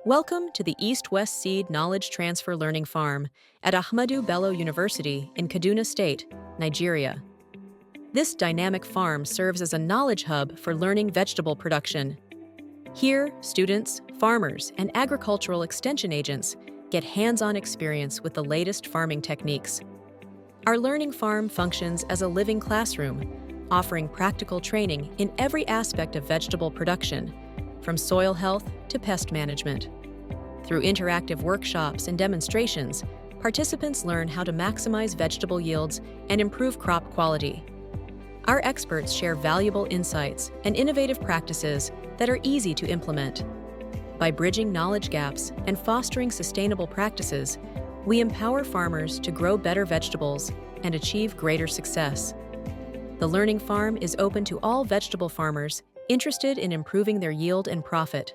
Welcome to the East-West Seed Knowledge Transfer Learning Farm at Ahmadu Bello University in Kaduna State, Nigeria. This dynamic farm serves as a knowledge hub for learning vegetable production. Here, students, farmers, and agricultural extension agents get hands-on experience with the latest farming techniques. Our learning farm functions as a living classroom, offering practical training in every aspect of vegetable production, from soil health to pest management. Through interactive workshops and demonstrations, participants learn how to maximize vegetable yields and improve crop quality. Our experts share valuable insights and innovative practices that are easy to implement. By bridging knowledge gaps and fostering sustainable practices, we empower farmers to grow better vegetables and achieve greater success. The Learning Farm is open to all vegetable farmers interested in improving their yield and profit.